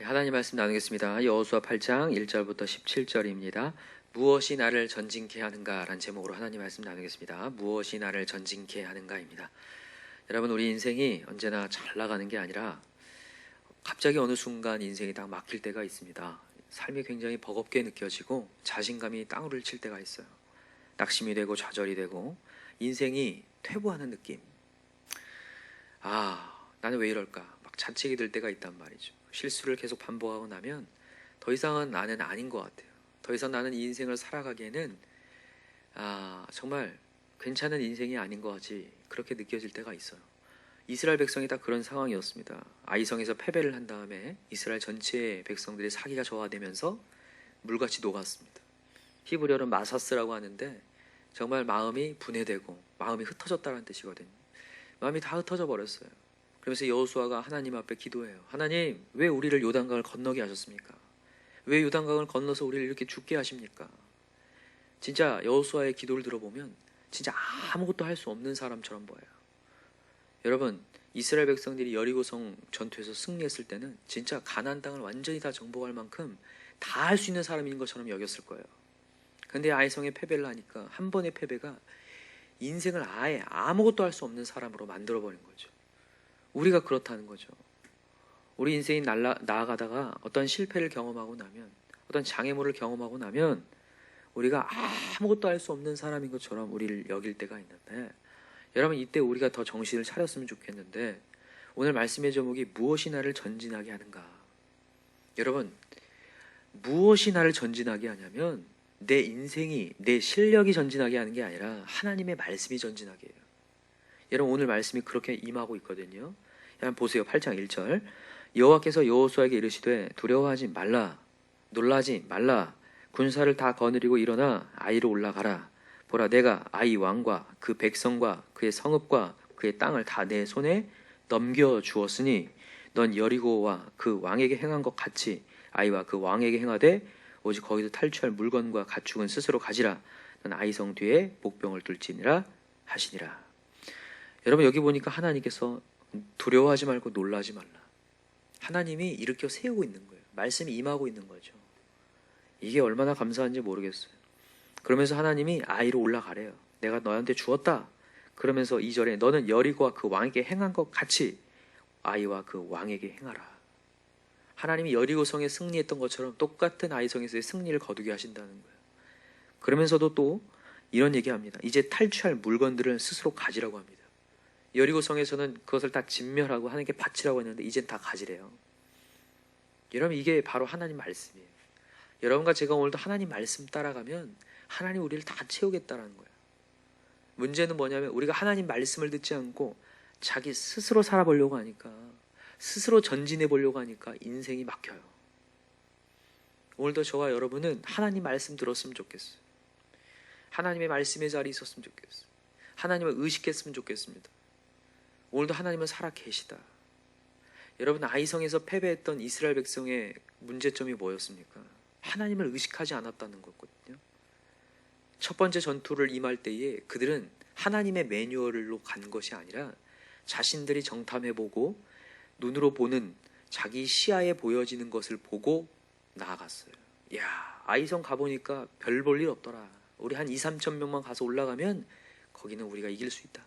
하나님 말씀 나누겠습니다. 여호수아 8장 1절부터 17절입니다. 무엇이 나를 전진케 하는가라는 제목으로 하나님 말씀 나누겠습니다. 무엇이 나를 전진케 하는가입니다. 여러분, 우리 인생이 언제나 잘 나가는 게 아니라 갑자기 어느 순간 인생이 딱 막힐 때가 있습니다. 삶이 굉장히 버겁게 느껴지고 자신감이 땅을 칠 때가 있어요. 낙심이 되고 좌절이 되고 인생이 퇴보하는 느낌. 나는 왜 이럴까? 막 자책이 들 때가 있단 말이죠. 실수를 계속 반복하고 나면 더 이상은 나는 아닌 것 같아요. 더 이상 나는 이 인생을 살아가기에는 정말 괜찮은 인생이 아닌 것 같이 그렇게 느껴질 때가 있어요. 이스라엘 백성이 다 그런 상황이었습니다. 아이성에서 패배를 한 다음에 이스라엘 전체의 백성들의 사기가 저하되면서 물같이 녹았습니다. 히브리어는 마사스라고 하는데 정말 마음이 분해되고 마음이 흩어졌다는 뜻이거든요. 마음이 다 흩어져 버렸어요. 그러면서 여호수아가 하나님 앞에 기도해요. 하나님, 왜 우리를 요단강을 건너게 하셨습니까? 왜 요단강을 건너서 우리를 이렇게 죽게 하십니까? 진짜 여호수아의 기도를 들어보면 진짜 아무것도 할 수 없는 사람처럼 보여요. 여러분, 이스라엘 백성들이 여리고성 전투에서 승리했을 때는 진짜 가나안 땅을 완전히 다 정복할 만큼 다 할 수 있는 사람인 것처럼 여겼을 거예요. 근데 아이성의 패배를 하니까 한 번의 패배가 인생을 아예 아무것도 할 수 없는 사람으로 만들어버린 거죠. 우리가 그렇다는 거죠. 우리 인생이 나아가다가 어떤 실패를 경험하고 나면, 어떤 장애물을 경험하고 나면 우리가 아무것도 할 수 없는 사람인 것처럼 우리를 여길 때가 있는데, 여러분, 이때 우리가 더 정신을 차렸으면 좋겠는데, 오늘 말씀의 제목이 무엇이 나를 전진하게 하는가. 여러분, 무엇이 나를 전진하게 하냐면 내 인생이, 내 실력이 전진하게 하는 게 아니라 하나님의 말씀이 전진하게 해요. 여러분, 오늘 말씀이 그렇게 임하고 있거든요. 한번 보세요. 8장 1절. 여호와께서 여호수아에게 이르시되 두려워하지 말라, 놀라지 말라. 군사를 다 거느리고 일어나 아이로 올라가라. 보라, 내가 아이 왕과 그 백성과 그의 성읍과 그의 땅을 다 내 손에 넘겨 주었으니 넌 여리고와 그 왕에게 행한 것 같이 아이와 그 왕에게 행하되 오직 거기서 탈취할 물건과 가축은 스스로 가지라. 넌 아이성 뒤에 복병을 둘지니라 하시니라. 여러분, 여기 보니까 하나님께서 두려워하지 말고 놀라지 말라. 하나님이 일으켜 세우고 있는 거예요. 말씀이 임하고 있는 거죠. 이게 얼마나 감사한지 모르겠어요. 그러면서 하나님이 아이로 올라가래요. 내가 너한테 주었다. 그러면서 2절에 너는 여리고와 그 왕에게 행한 것 같이 아이와 그 왕에게 행하라. 하나님이 여리고성에 승리했던 것처럼 똑같은 아이성에서의 승리를 거두게 하신다는 거예요. 그러면서도 또 이런 얘기합니다. 이제 탈취할 물건들을 스스로 가지라고 합니다. 여리고성에서는 그것을 다 진멸하고 하나님께 바치라고 했는데 이젠 다 가지래요. 여러분, 이게 바로 하나님 말씀이에요. 여러분과 제가 오늘도 하나님 말씀 따라가면 하나님 우리를 다 채우겠다라는 거예요. 문제는 뭐냐면 우리가 하나님 말씀을 듣지 않고 자기 스스로 살아보려고 하니까, 스스로 전진해 보려고 하니까 인생이 막혀요. 오늘도 저와 여러분은 하나님 말씀 들었으면 좋겠어요. 하나님의 말씀의 자리에 있었으면 좋겠어요. 하나님을 의식했으면 좋겠습니다. 오늘도 하나님은 살아 계시다. 여러분, 아이성에서 패배했던 이스라엘 백성의 문제점이 뭐였습니까? 하나님을 의식하지 않았다는 거거든요. 첫 번째 전투를 임할 때에 그들은 하나님의 매뉴얼로 간 것이 아니라 자신들이 정탐해보고 눈으로 보는 자기 시야에 보여지는 것을 보고 나아갔어요. 아이성 가보니까 별 볼 일 없더라. 우리 한 2-3천 명만 가서 올라가면 거기는 우리가 이길 수 있다.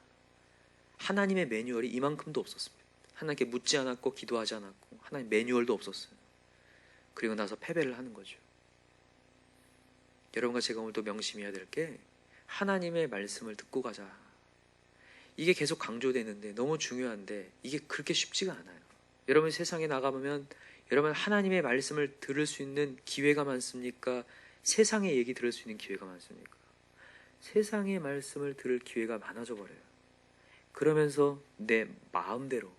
하나님의 매뉴얼이 이만큼도 없었습니다. 하나님께 묻지 않았고 기도하지 않았고 하나님 매뉴얼도 없었어요. 그리고 나서 패배를 하는 거죠. 여러분과 제가 오늘 또 명심해야 될 게 하나님의 말씀을 듣고 가자. 이게 계속 강조되는데 너무 중요한데 이게 그렇게 쉽지가 않아요. 여러분, 세상에 나가보면 여러분 하나님의 말씀을 들을 수 있는 기회가 많습니까? 세상의 얘기 들을 수 있는 기회가 많습니까? 세상의 말씀을 들을 기회가 많아져 버려요. 그러면서 내 마음대로,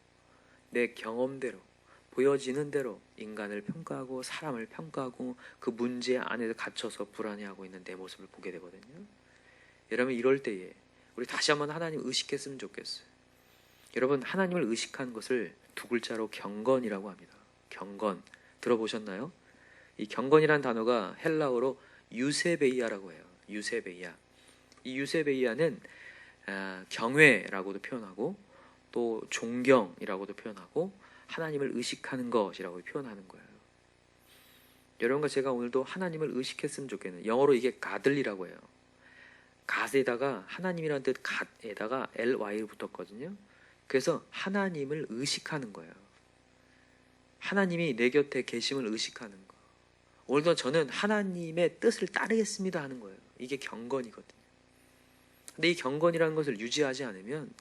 내 경험대로, 보여지는 대로 인간을 평가하고 사람을 평가하고 그 문제 안에 갇혀서 불안해하고 있는 내 모습을 보게 되거든요. 여러분, 이럴 때에 우리 다시 한번 하나님 의식했으면 좋겠어요. 여러분, 하나님을 의식한 것을 두 글자로 경건이라고 합니다. 경건, 들어보셨나요? 이 경건이란 단어가 헬라어로 유세베이아라고 해요. 유세베이아. 이 유세베이아는 경외라고도 표현하고 또 존경이라고도 표현하고 하나님을 의식하는 것이라고 표현하는 거예요. 여러분과 제가 오늘도 하나님을 의식했으면 좋겠는, 영어로 이게 가들리라고 해요. 갓에다가 하나님이라는 뜻 갓에다가 ly로 붙었거든요. 그래서 하나님을 의식하는 거예요. 하나님이 내 곁에 계심을 의식하는 거. 오늘도 저는 하나님의 뜻을 따르겠습니다 하는 거예요. 이게 경건이거든요. 근데 이 경건이라는 것을 유지하지 않으면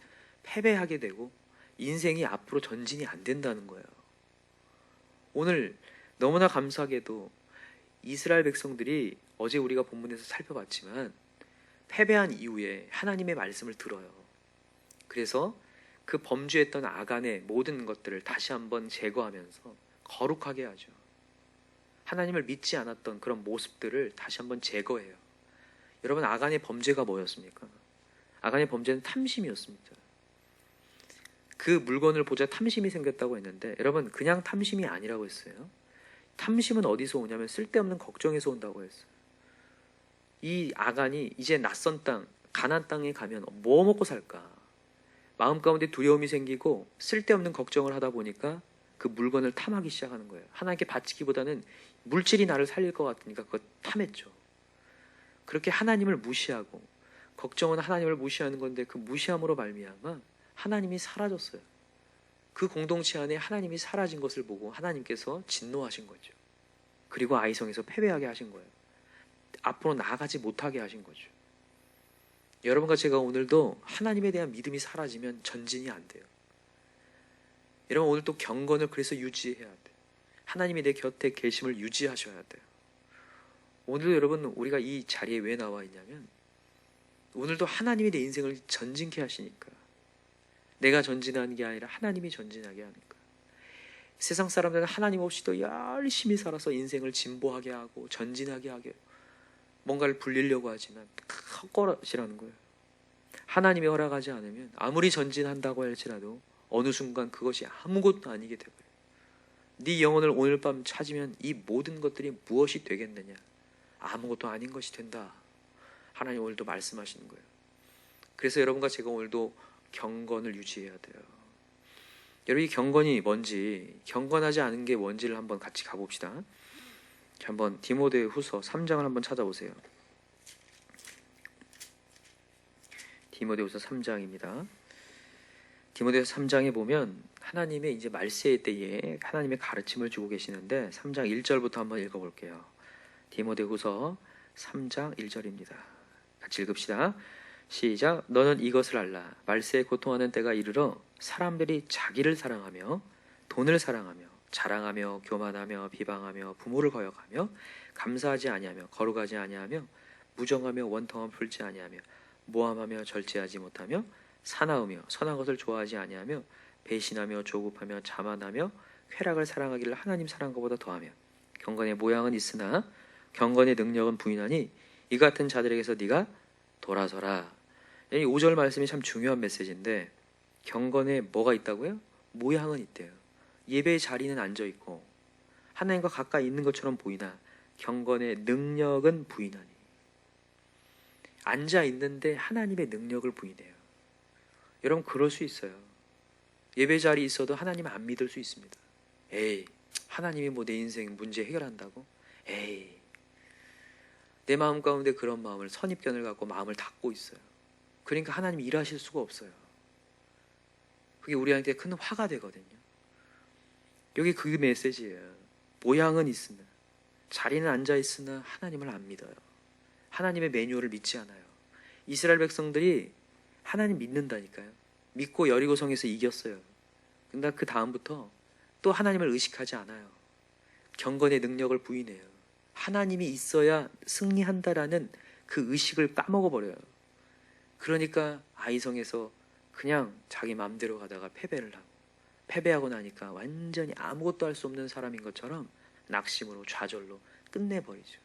패배하게 되고 인생이 앞으로 전진이 안 된다는 거예요. 오늘 너무나 감사하게도 이스라엘 백성들이 어제 우리가 본문에서 살펴봤지만 패배한 이후에 하나님의 말씀을 들어요. 그래서 그 범죄했던 아간의 모든 것들을 다시 한번 제거하면서 거룩하게 하죠. 하나님을 믿지 않았던 그런 모습들을 다시 한번 제거해요. 여러분, 아간의 범죄가 뭐였습니까? 아간의 범죄는 탐심이었습니다. 그 물건을 보자 탐심이 생겼다고 했는데, 여러분, 그냥 탐심이 아니라고 했어요. 탐심은 어디서 오냐면 쓸데없는 걱정에서 온다고 했어요. 이 아간이 이제 낯선 땅, 가나안 땅에 가면 뭐 먹고 살까? 마음 가운데 두려움이 생기고 쓸데없는 걱정을 하다 보니까 그 물건을 탐하기 시작하는 거예요. 하나님께 바치기보다는 물질이 나를 살릴 것 같으니까 그거 탐했죠. 그렇게 하나님을 무시하고, 걱정은 하나님을 무시하는 건데 그 무시함으로 말미암아 하나님이 사라졌어요. 그 공동체 안에 하나님이 사라진 것을 보고 하나님께서 진노하신 거죠. 그리고 아이성에서 패배하게 하신 거예요. 앞으로 나아가지 못하게 하신 거죠. 여러분과 제가 오늘도 하나님에 대한 믿음이 사라지면 전진이 안 돼요. 여러분, 오늘도 경건을 그래서 유지해야 돼요. 하나님이 내 곁에 계심을 유지하셔야 돼요. 오늘도 여러분, 우리가 이 자리에 왜 나와 있냐면 오늘도 하나님이 내 인생을 전진케 하시니까. 내가 전진하는 게 아니라 하나님이 전진하게 하니까. 세상 사람들은 하나님 없이도 열심히 살아서 인생을 진보하게 하고 전진하게 하게, 뭔가를 불리려고 하지만 헛것이라는 거예요. 하나님이 허락하지 않으면 아무리 전진한다고 할지라도 어느 순간 그것이 아무것도 아니게 되어버려요. 네 영혼을 오늘 밤 찾으면 이 모든 것들이 무엇이 되겠느냐? 아무것도 아닌 것이 된다. 하나님 오늘도 말씀하시는 거예요. 그래서 여러분과 제가 오늘도 경건을 유지해야 돼요. 여러분, 이 경건이 뭔지, 경건하지 않은 게 뭔지를 한번 같이 가봅시다. 한번 디모데후서 3장을 한번 찾아보세요. 디모데후서 3장입니다. 디모데후서 3장에 보면 하나님의 이제 말세 때에 하나님의 가르침을 주고 계시는데 3장 1절부터 한번 읽어볼게요. 디모데후서 3장 1절입니다. 같이 읽읍시다. 시작. 너는 이것을 알라. 말세에 고통하는 때가 이르러 사람들이 자기를 사랑하며 돈을 사랑하며 자랑하며 교만하며 비방하며 부모를 거역하며 감사하지 아니하며 거룩하지 아니하며 무정하며 원통함 풀지 아니하며 모함하며 절제하지 못하며 사나우며 선한 것을 좋아하지 아니하며 배신하며 조급하며 자만하며 쾌락을 사랑하기를 하나님 사랑한 것보다 더하며 경건의 모양은 있으나 경건의 능력은 부인하니 이 같은 자들에게서 네가 돌아서라. 이 5절 말씀이 참 중요한 메시지인데, 경건에 뭐가 있다고요? 모양은 있대요. 예배의 자리는 앉아있고 하나님과 가까이 있는 것처럼 보이나 경건의 능력은 부인하니. 앉아있는데 하나님의 능력을 부인해요. 여러분, 그럴 수 있어요. 예배 자리에 있어도 하나님 안 믿을 수 있습니다. 에이, 하나님이 뭐 내 인생 문제 해결한다고? 에이, 내 마음 가운데 그런 마음을, 선입견을 갖고 마음을 닫고 있어요. 그러니까 하나님이 일하실 수가 없어요. 그게 우리한테 큰 화가 되거든요. 여기 그 메시지예요. 모양은 있으나, 자리는 앉아있으나 하나님을 안 믿어요. 하나님의 매뉴얼을 믿지 않아요. 이스라엘 백성들이 하나님 믿는다니까요. 믿고 여리고성에서 이겼어요. 근데 그 다음부터 또 하나님을 의식하지 않아요. 경건의 능력을 부인해요. 하나님이 있어야 승리한다라는 그 의식을 까먹어버려요. 그러니까 아이성에서 그냥 자기 마음대로 가다가 패배를 하고, 패배하고 나니까 완전히 아무것도 할 수 없는 사람인 것처럼 낙심으로 좌절로 끝내버리죠.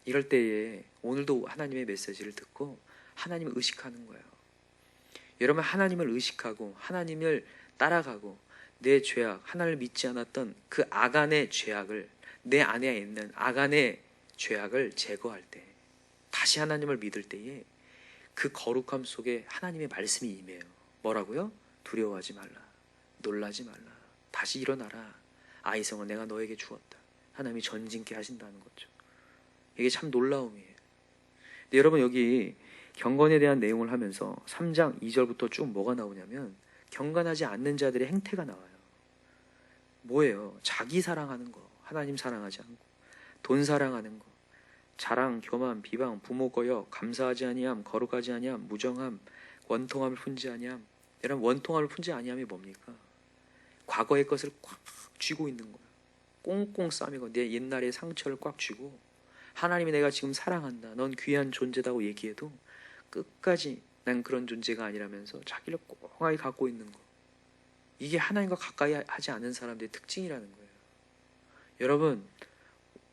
이럴 때에 오늘도 하나님의 메시지를 듣고 하나님을 의식하는 거예요. 여러분, 하나님을 의식하고 하나님을 따라가고 내 죄악, 하나님을 믿지 않았던 그 아간의 죄악을, 내 안에 있는 아간의 죄악을 제거할 때, 다시 하나님을 믿을 때에 그 거룩함 속에 하나님의 말씀이 임해요. 뭐라고요? 두려워하지 말라. 놀라지 말라. 다시 일어나라. 아이성을 내가 너에게 주었다. 하나님이 전진케 하신다는 거죠. 이게 참 놀라움이에요. 근데 여러분 여기 경건에 대한 내용을 하면서 3장 2절부터 쭉 뭐가 나오냐면 경건하지 않는 자들의 행태가 나와요. 뭐예요? 자기 사랑하는 거, 하나님 사랑하지 않고, 돈 사랑하는 거, 자랑, 교만, 비방, 부모 거역, 감사하지 아니함, 거룩하지 아니함, 무정함, 원통함을 품지 아니함. 여러분 원통함을 품지 아니함이 뭡니까? 과거의 것을 꽉 쥐고 있는 거예요. 꽁꽁 싸매고 내 옛날의 상처를 꽉 쥐고 하나님이 내가 지금 사랑한다, 넌 귀한 존재다고 얘기해도 끝까지 난 그런 존재가 아니라면서 자기를 꽁하게 갖고 있는 거. 이게 하나님과 가까이 하지 않는 사람들의 특징이라는 거예요. 여러분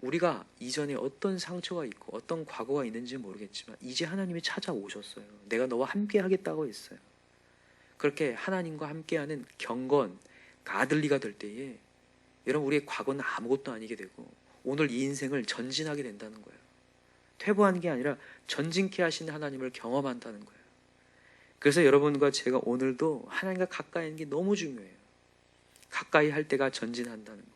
우리가 이전에 어떤 상처가 있고 어떤 과거가 있는지 모르겠지만 이제 하나님이 찾아오셨어요. 내가 너와 함께 하겠다고 했어요. 그렇게 하나님과 함께하는 경건, 가들리가 될 때에 여러분 우리의 과거는 아무것도 아니게 되고 오늘 이 인생을 전진하게 된다는 거예요. 퇴보하는 게 아니라 전진케 하시는 하나님을 경험한다는 거예요. 그래서 여러분과 제가 오늘도 하나님과 가까이 하는 게 너무 중요해요. 가까이 할 때가 전진한다는 거.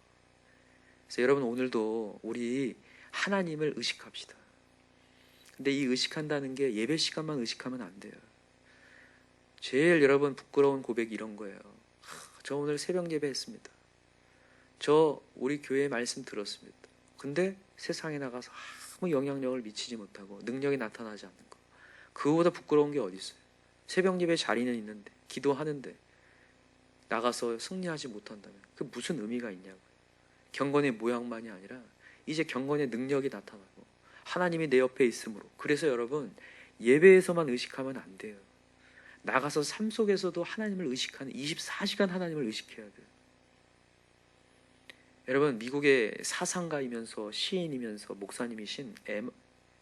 그래서 여러분 오늘도 우리 하나님을 의식합시다. 근데 이 의식한다는 게 예배 시간만 의식하면 안 돼요. 제일 여러분 부끄러운 고백이 이런 거예요. 저 오늘 새벽 예배 했습니다. 저 우리 교회 말씀 들었습니다. 근데 세상에 나가서 아무 영향력을 미치지 못하고 능력이 나타나지 않는 거. 그거보다 부끄러운 게 어디 있어요? 새벽 예배 자리는 있는데 기도하는데 나가서 승리하지 못한다면 그 무슨 의미가 있냐고요. 경건의 모양만이 아니라 이제 경건의 능력이 나타나고 하나님이 내 옆에 있으므로. 그래서 여러분 예배에서만 의식하면 안 돼요. 나가서 삶 속에서도 하나님을 의식하는 24시간 하나님을 의식해야 돼요. 여러분 미국의 사상가이면서 시인이면서 목사님이신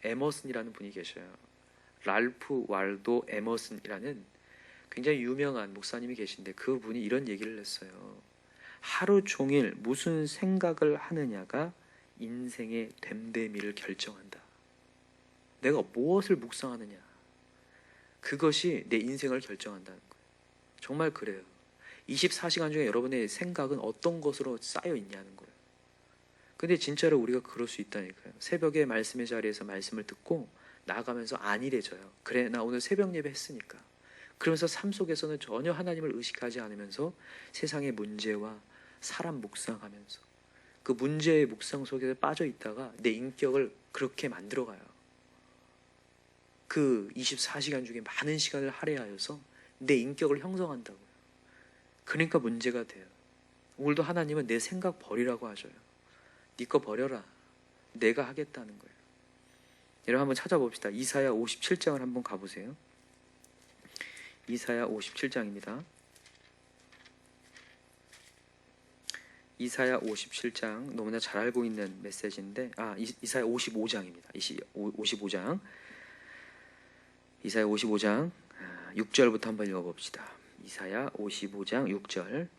에머슨이라는 분이 계셔요. 랄프 waldo 에머슨이라는 굉장히 유명한 목사님이 계신데 그분이 이런 얘기를 했어요. 하루 종일 무슨 생각을 하느냐가 인생의 됨됨이를 결정한다. 내가 무엇을 묵상하느냐, 그것이 내 인생을 결정한다는 거예요. 정말 그래요. 24시간 중에 여러분의 생각은 어떤 것으로 쌓여 있냐는 거예요. 근데 진짜로 우리가 그럴 수 있다니까요. 새벽에 말씀의 자리에서 말씀을 듣고 나가면서 안일해져요. 그래, 나 오늘 새벽 예배 했으니까. 그러면서 삶 속에서는 전혀 하나님을 의식하지 않으면서 세상의 문제와 사람 묵상하면서 그 문제의 묵상 속에 빠져 있다가 내 인격을 그렇게 만들어가요. 그 24시간 중에 많은 시간을 할애하여서 내 인격을 형성한다고요. 그러니까 문제가 돼요. 오늘도 하나님은 내 생각 버리라고 하셔요. 네 거 버려라. 내가 하겠다는 거예요. 여러분 한번 찾아봅시다. 이사야 57장을 한번 가보세요. 이사야 57장입니다. 이사야 57장 너무나 잘 알고 있는 메시지인데 이사야 55장입니다. 55장 이사야 55장 6절부터 한번 읽어봅시다. 이사야 55장 6절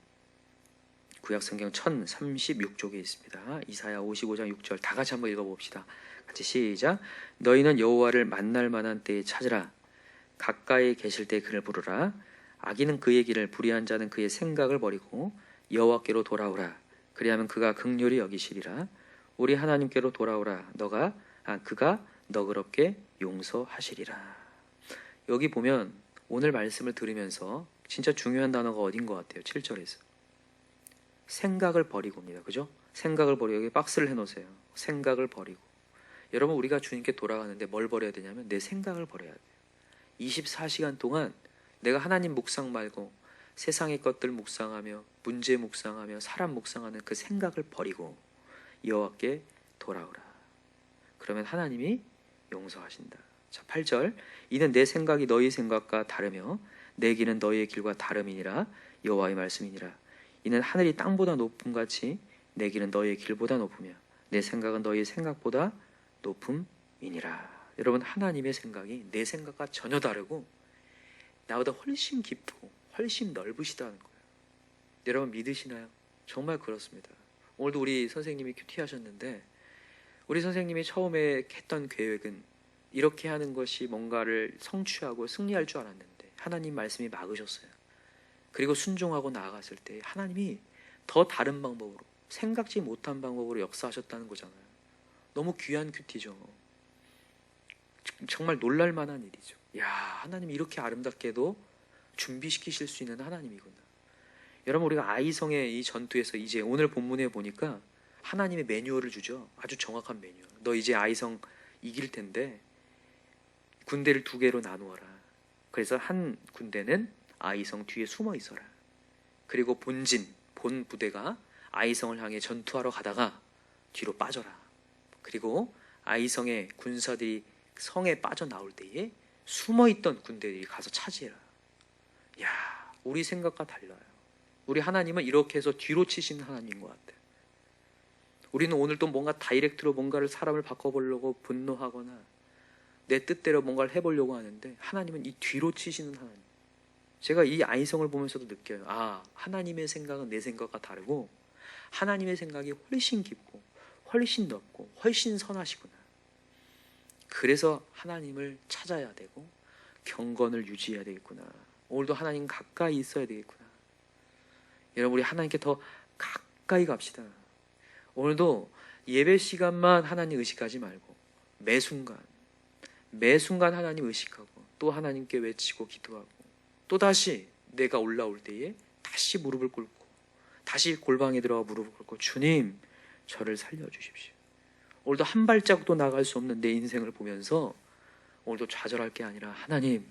구약성경 1036쪽에 있습니다. 이사야 55장 6절 다 같이 한번 읽어봅시다. 같이 시작. 너희는 여호와를 만날 만한 때에 찾으라. 가까이 계실 때 그를 부르라. 악인은 그의 길을, 불의한 자는 그의 생각을 버리고 여호와께로 돌아오라. 그리하면 그가 긍휼히 여기시리라. 우리 하나님께로 돌아오라. 그가 너그럽게 용서하시리라. 여기 보면 오늘 말씀을 들으면서 진짜 중요한 단어가 어딘 것 같아요. 7절에서 생각을 버리고입니다. 그죠? 생각을 버리고 여기 박스를 해놓으세요. 생각을 버리고. 여러분 우리가 주님께 돌아가는데 뭘 버려야 되냐면 내 생각을 버려야 돼요. 24시간 동안 내가 하나님 묵상 말고 세상의 것들 묵상하며 문제 묵상하며 사람 묵상하는 그 생각을 버리고 여호와께 돌아오라. 그러면 하나님이 용서하신다. 자, 8절 이는 내 생각이 너희 생각과 다르며 내 길은 너희의 길과 다름이니라. 여호와의 말씀이니라. 이는 하늘이 땅보다 높음같이 내 길은 너희의 길보다 높으며 내 생각은 너희의 생각보다 높음이니라. 여러분 하나님의 생각이 내 생각과 전혀 다르고 나보다 훨씬 깊고 훨씬 넓으시다는 거예요. 여러분 믿으시나요? 정말 그렇습니다. 오늘도 우리 선생님이 큐티 하셨는데 우리 선생님이 처음에 했던 계획은 이렇게 하는 것이 뭔가를 성취하고 승리할 줄 알았는데 하나님 말씀이 막으셨어요. 그리고 순종하고 나아갔을 때 하나님이 더 다른 방법으로 생각지 못한 방법으로 역사하셨다는 거잖아요. 너무 귀한 큐티죠. 정말 놀랄만한 일이죠. 야, 하나님이 이렇게 아름답게도 준비시키실 수 있는 하나님이구나. 여러분, 우리가 아이성의 이 전투에서 이제 오늘 본문에 보니까 하나님의 매뉴얼을 주죠. 아주 정확한 매뉴얼. 너 이제 아이성 이길 텐데 군대를 2개로 나누어라. 그래서 한 군대는 아이성 뒤에 숨어 있어라. 그리고 본 부대가 아이성을 향해 전투하러 가다가 뒤로 빠져라. 그리고 아이성의 군사들이 성에 빠져나올 때에 숨어있던 군대들이 가서 차지해라. 야, 우리 생각과 달라요. 우리 하나님은 이렇게 해서 뒤로 치시는 하나님인 것 같아요. 우리는 오늘 또 뭔가 다이렉트로 뭔가를 사람을 바꿔보려고 분노하거나 내 뜻대로 뭔가를 해보려고 하는데 하나님은 이 뒤로 치시는 하나님. 제가 이 아이성을 보면서도 느껴요. 아, 하나님의 생각은 내 생각과 다르고 하나님의 생각이 훨씬 깊고 훨씬 넓고 훨씬 선하시구나. 그래서 하나님을 찾아야 되고 경건을 유지해야 되겠구나. 오늘도 하나님 가까이 있어야 되겠구나. 여러분, 우리 하나님께 더 가까이 갑시다. 오늘도 예배 시간만 하나님 의식하지 말고 매순간 하나님 의식하고 또 하나님께 외치고 기도하고 또 다시 내가 올라올 때에 다시 무릎을 꿇고 다시 골방에 들어가 무릎을 꿇고 주님, 저를 살려주십시오. 오늘도 한 발자국도 나갈 수 없는 내 인생을 보면서 오늘도 좌절할 게 아니라 하나님,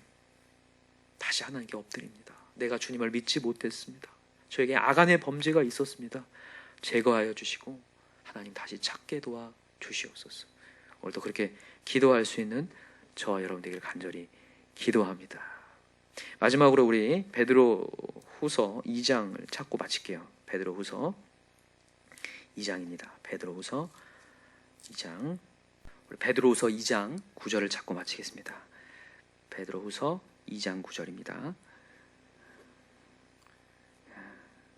다시 하나님께 엎드립니다. 내가 주님을 믿지 못했습니다. 저에게 악안의 범죄가 있었습니다. 제거하여 주시고 하나님 다시 찾게 도와 주시옵소서. 오늘도 그렇게 기도할 수 있는 저와 여러분 되기를 간절히 기도합니다. 마지막으로 우리 베드로 후서 2장을 찾고 마칠게요. 베드로 후서 2장입니다. 베드로 후서 2장, 우리 베드로 후서 2장 9절을 찾고 마치겠습니다. 베드로 후서 2장 9절입니다.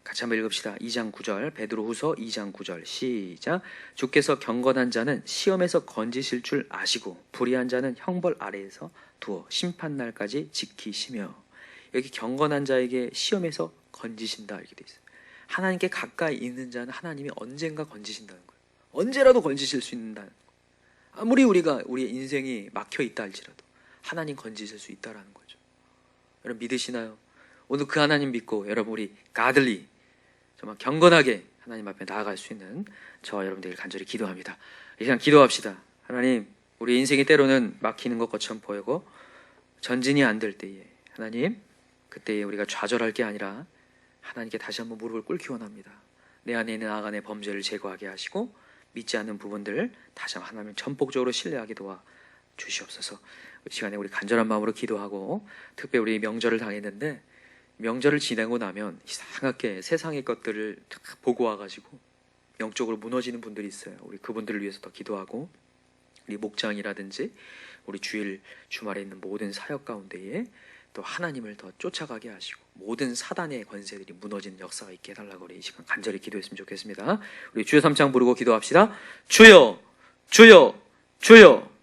같이 한번 읽읍시다. 2장 9절, 베드로 후서 2장 9절 시작. 주께서 경건한 자는 시험에서 건지실 줄 아시고 불의한 자는 형벌 아래에서 두어 심판날까지 지키시며. 여기 경건한 자에게 시험에서 건지신다 이렇게 돼 있어요. 하나님께 가까이 있는 자는 하나님이 언젠가 건지신다는 거예요. 언제라도 건지실 수 있는다는 거예요. 아무리 우리의 인생이 막혀 있다 할지라도 하나님 건지실 수 있다라는 거죠. 여러분 믿으시나요? 오늘 그 하나님 믿고 여러분 우리 가들리 정말 경건하게 하나님 앞에 나아갈 수 있는 저와 여러분들이 간절히 기도합니다. 이 시간 기도합시다. 하나님, 우리 인생이 때로는 막히는 것 것처럼 보이고 전진이 안 될 때에 하나님, 그때에 우리가 좌절할 게 아니라 하나님께 다시 한번 무릎을 꿇기 원합니다. 내 안에 있는 악안의 범죄를 제거하게 하시고 믿지 않는 부분들을 다시 한번 하나님 전폭적으로 신뢰하게 도와 주시옵소서. 이 시간에 우리 간절한 마음으로 기도하고, 특별히 우리 명절을 당했는데 명절을 지내고 나면 이상하게 세상의 것들을 보고 와가지고 영적으로 무너지는 분들이 있어요. 우리 그분들을 위해서 더 기도하고, 우리 목장이라든지 우리 주말에 있는 모든 사역 가운데에 또 하나님을 더 쫓아가게 하시고 모든 사단의 권세들이 무너지는 역사가 있게 해달라고 우리 이 시간 간절히 기도했으면 좋겠습니다. 우리 주여 3창 부르고 기도합시다. 주여, 주여, 주여.